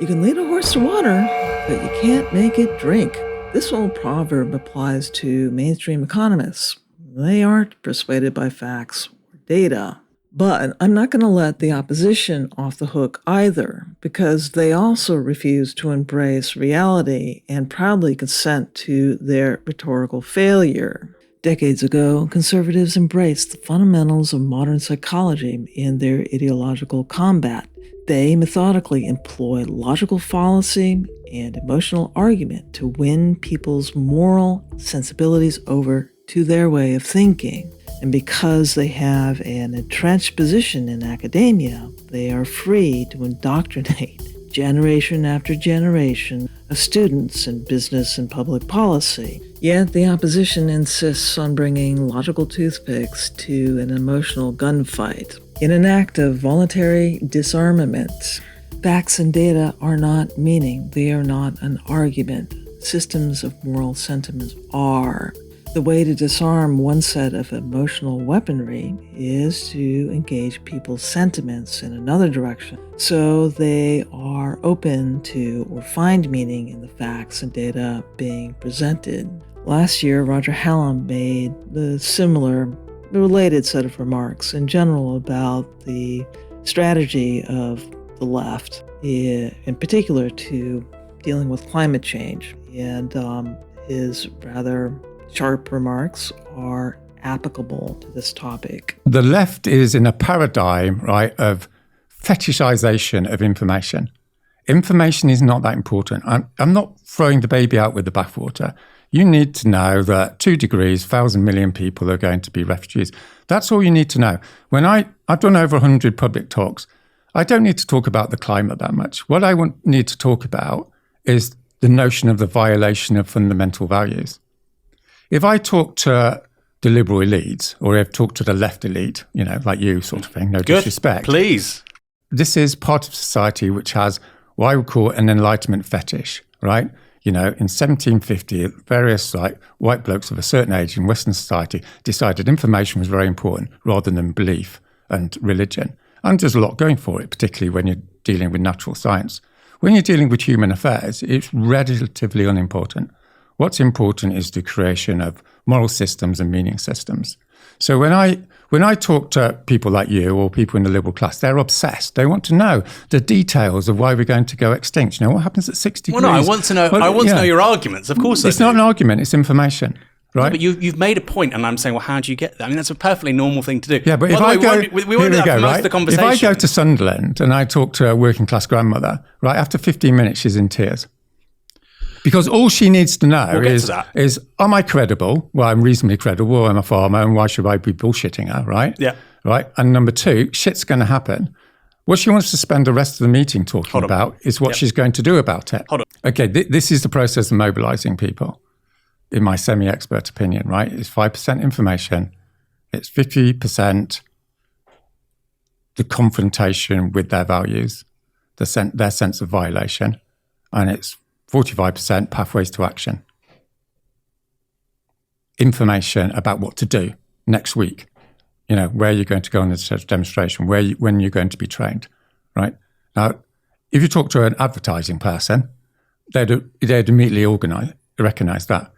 You can lead a horse to water, but you can't make it drink. This old proverb applies to mainstream economists. They aren't persuaded by facts or data. But I'm not going to let the opposition off the hook either, because they also refuse to embrace reality and proudly consent to their rhetorical failure. Decades ago, conservatives embraced the fundamentals of modern psychology in their ideological combat. They methodically employ logical fallacy and emotional argument to win people's moral sensibilities over to their way of thinking. And because they have an entrenched position in academia, they are free to indoctrinate generation after generation of students in business and public policy. Yet the opposition insists on bringing logical toothpicks to an emotional gunfight. In an act of voluntary disarmament, facts and data are not meaning. They are not an argument. Systems of moral sentiments are. The way to disarm one set of emotional weaponry is to engage people's sentiments in another direction, so they are open to or find meaning in the facts and data being presented. Last year, Roger Hallam made the related set of remarks in general about the strategy of the left, in particular to dealing with climate change, and his rather sharp remarks are applicable to this topic. The left is in a paradigm, right, of fetishization of information. Information is not that important. I'm not throwing the baby out with the bathwater. You need to know that 2 degrees, 1,000 million people are going to be refugees. That's all you need to know. When I've done over 100 public talks, I don't need to talk about the climate that much. What I need to talk about is the notion of the violation of fundamental values. If I talk to the liberal elite, or if I talk to the left elite, like you sort of thing, no disrespect. Please. This is part of society which has what I would call an enlightenment fetish, right? In 1750, various white blokes of a certain age in Western society decided information was very important rather than belief and religion. And there's a lot going for it, particularly when you're dealing with natural science. When you're dealing with human affairs, it's relatively unimportant. What's important is the creation of moral systems and meaning systems. So when I talk to people like you or people in the liberal class, they're obsessed. They want to know the details of why we're going to go extinct. What happens at 60 degrees? Well, no, I want to know. I want to know your arguments. Of course, it's not an argument. It's information, right? No, but you've made a point, and I'm saying, well, how do you get that? I mean, that's a perfectly normal thing to do. Yeah, but if I go, we won't do that for most of the conversation. If I go to Sunderland and I talk to a working class grandmother, right, after 15 minutes, she's in tears. Because all she needs to know is, am I credible? Well, I'm reasonably credible. I'm a farmer, and why should I be bullshitting her, right? Yeah. Right? And number 2, shit's going to happen. What she wants to spend the rest of the meeting talking about is what she's going to do about it. Okay, this is the process of mobilizing people, in my semi-expert opinion, right? It's 5% information. It's 50% the confrontation with their values, their sense of violation, and it's 45% pathways to action. Information about what to do next week. Where you're going to go on this demonstration, when you're going to be trained, right? Now, if you talk to an advertising person, they'd immediately recognize that.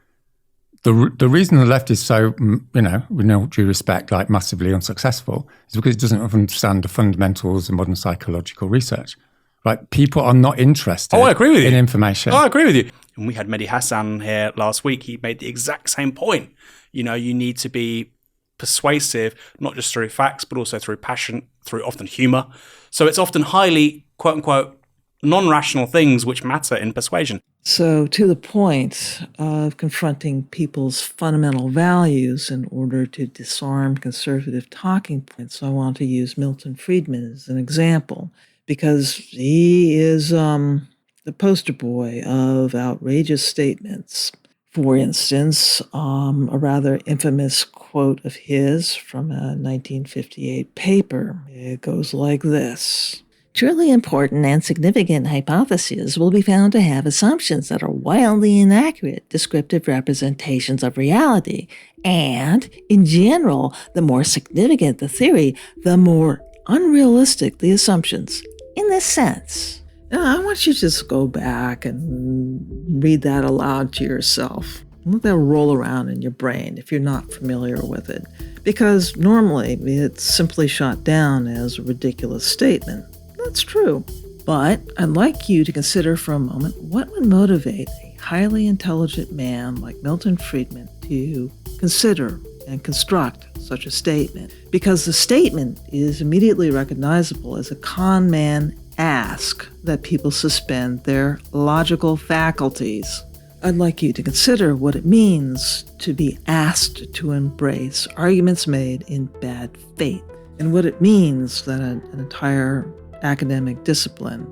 The reason the left is so, with no due respect, massively unsuccessful is because it doesn't understand the fundamentals of modern psychological research. Right, people are not interested in information. I agree with you. And we had Mehdi Hassan here last week. He made the exact same point. You need to be persuasive, not just through facts, but also through passion, through often humor. So it's often highly, quote unquote, non-rational things which matter in persuasion. So to the point of confronting people's fundamental values in order to disarm conservative talking points, I want to use Milton Friedman as an example, because he is the poster boy of outrageous statements. For instance, a rather infamous quote of his from a 1958 paper. It goes like this. Truly important and significant hypotheses will be found to have assumptions that are wildly inaccurate descriptive representations of reality. And, in general, the more significant the theory, the more unrealistic the assumptions. In this sense. I want you to just go back and read that aloud to yourself. Let that roll around in your brain if you're not familiar with it. Because normally it's simply shot down as a ridiculous statement. That's true. But I'd like you to consider for a moment what would motivate a highly intelligent man like Milton Friedman to consider and construct such a statement. Because the statement is immediately recognizable as a con man ask that people suspend their logical faculties. I'd like you to consider what it means to be asked to embrace arguments made in bad faith, and what it means that an entire academic discipline,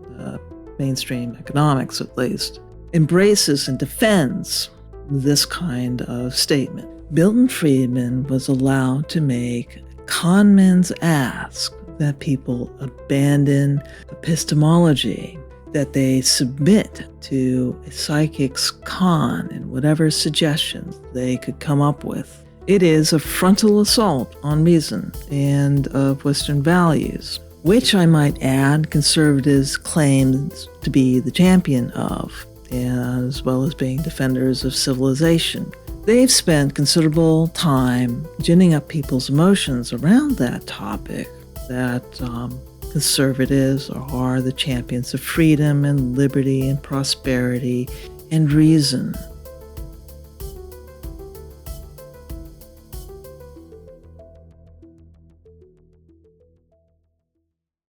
mainstream economics at least, embraces and defends this kind of statement. Milton Friedman was allowed to make con men's ask that people abandon epistemology, that they submit to a psychic's con and whatever suggestions they could come up with. It is a frontal assault on reason and of Western values, which I might add conservatives claim to be the champion of, as well as being defenders of civilization. They've spent considerable time ginning up people's emotions around that topic, that conservatives are the champions of freedom and liberty and prosperity and reason.